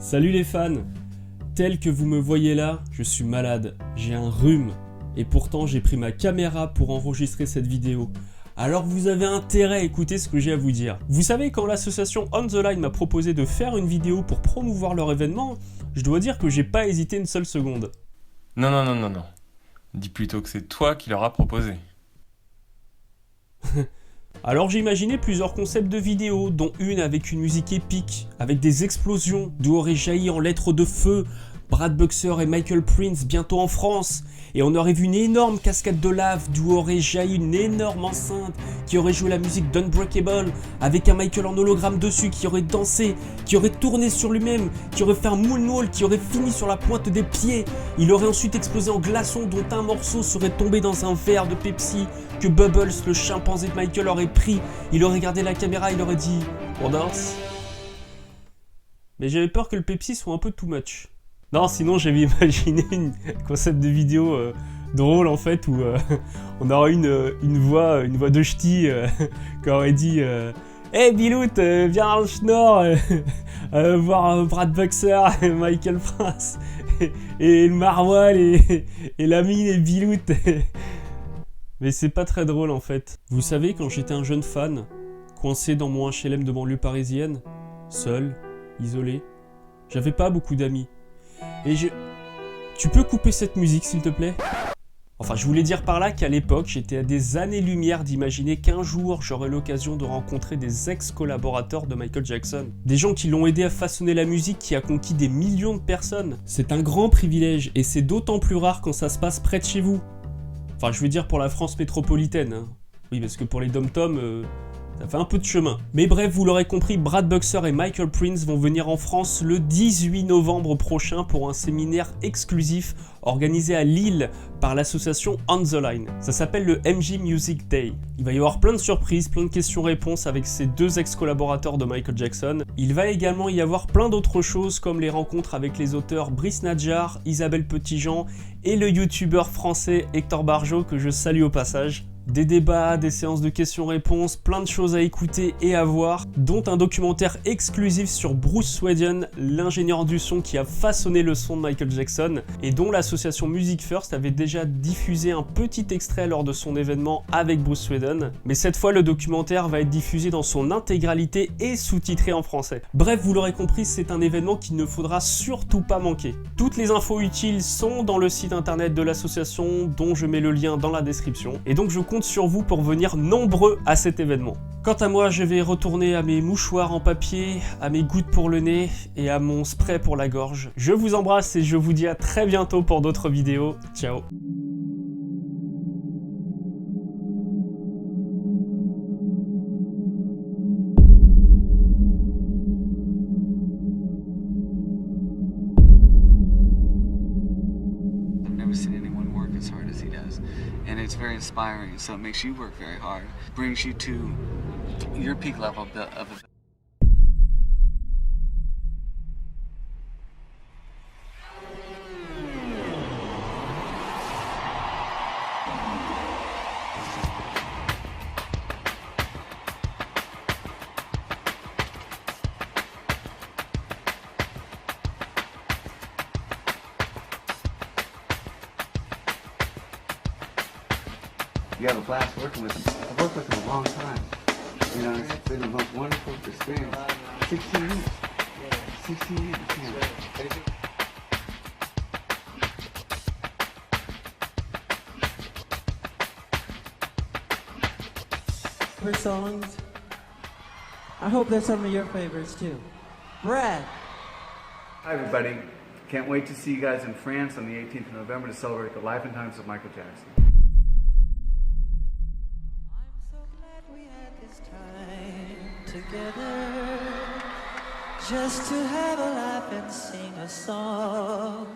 Salut les fans! Tel que vous me voyez là, je suis malade, j'ai un rhume. Et pourtant j'ai pris ma caméra pour enregistrer cette vidéo. Alors vous avez intérêt à écouter ce que j'ai à vous dire. Vous savez, quand l'association On The Line m'a proposé de faire une vidéo pour promouvoir leur événement, je dois dire que j'ai pas hésité une seule seconde. Non. Dis plutôt que c'est toi qui leur as proposé. Alors j'ai imaginé plusieurs concepts de vidéos, dont une avec une musique épique, avec des explosions, d'où aurait jailli en lettres de feu Brad Buxer et Michael Prince bientôt en France, et on aurait vu une énorme cascade de lave, d'où aurait jailli une énorme enceinte qui aurait joué la musique d'Unbreakable, avec un Michael en hologramme dessus qui aurait dansé, qui aurait tourné sur lui-même, qui aurait fait un moonwalk, qui aurait fini sur la pointe des pieds. Il aurait ensuite explosé en glaçons dont un morceau serait tombé dans un verre de Pepsi que Bubbles, le chimpanzé de Michael, aurait pris. Il aurait regardé la caméra, il aurait dit « On danse ?» Mais j'avais peur que le Pepsi soit un peu too much. Non, sinon j'avais imaginé un concept de vidéo drôle en fait, où on aurait une voix de ch'ti qui aurait dit Hey Bilout, viens dans le Schnorr voir Brad Buxer et Michael Prince et le Maroilles et Lamine et Bilout. Mais c'est pas très drôle en fait. Vous savez, quand j'étais un jeune fan, coincé dans mon HLM de banlieue parisienne, seul, isolé, j'avais pas beaucoup d'amis. Et Tu peux couper cette musique s'il te plaît ? Enfin, je voulais dire par là qu'à l'époque, j'étais à des années-lumière d'imaginer qu'un jour, j'aurais l'occasion de rencontrer des ex-collaborateurs de Michael Jackson. Des gens qui l'ont aidé à façonner la musique qui a conquis des millions de personnes. C'est un grand privilège et c'est d'autant plus rare quand ça se passe près de chez vous. Enfin, je veux dire pour la France métropolitaine. Hein. Oui, parce que pour les dom-toms, ça fait un peu de chemin. Mais bref, vous l'aurez compris, Brad Buxer et Michael Prince vont venir en France le 18 novembre prochain pour un séminaire exclusif organisé à Lille par l'association On The Line. Ça s'appelle le MJ Music Day. Il va y avoir plein de surprises, plein de questions-réponses avec ces deux ex-collaborateurs de Michael Jackson. Il va également y avoir plein d'autres choses comme les rencontres avec les auteurs Brice Nadjar, Isabelle Petitjean et le youtubeur français Hector Barjot que je salue au passage. Des débats, des séances de questions-réponses, plein de choses à écouter et à voir, dont un documentaire exclusif sur Bruce Swedien, l'ingénieur du son qui a façonné le son de Michael Jackson, et dont l'association Music First avait déjà diffusé un petit extrait lors de son événement avec Bruce Swedien, mais cette fois le documentaire va être diffusé dans son intégralité et sous-titré en français. Bref, vous l'aurez compris, c'est un événement qu'il ne faudra surtout pas manquer. Toutes les infos utiles sont dans le site internet de l'association, dont je mets le lien dans la description, et donc je compte sur vous pour venir nombreux à cet événement. Quant à moi, je vais retourner à mes mouchoirs en papier, à mes gouttes pour le nez et à mon spray pour la gorge. Je vous embrasse et je vous dis à très bientôt pour d'autres vidéos. Ciao. As hard as he does, and it's very inspiring, so it makes you work very hard, brings you to your peak level of You have a blast working with him. I've worked with him a long time. You know, it's been a most wonderful experience. 16 years. 16 years. Yeah. Favorite songs? I hope they're some of your favorites too. Brad. Hi everybody. Can't wait to see you guys in France on the 18th of November to celebrate the life and times of Michael Jackson. Together, just to have a laugh and sing a song.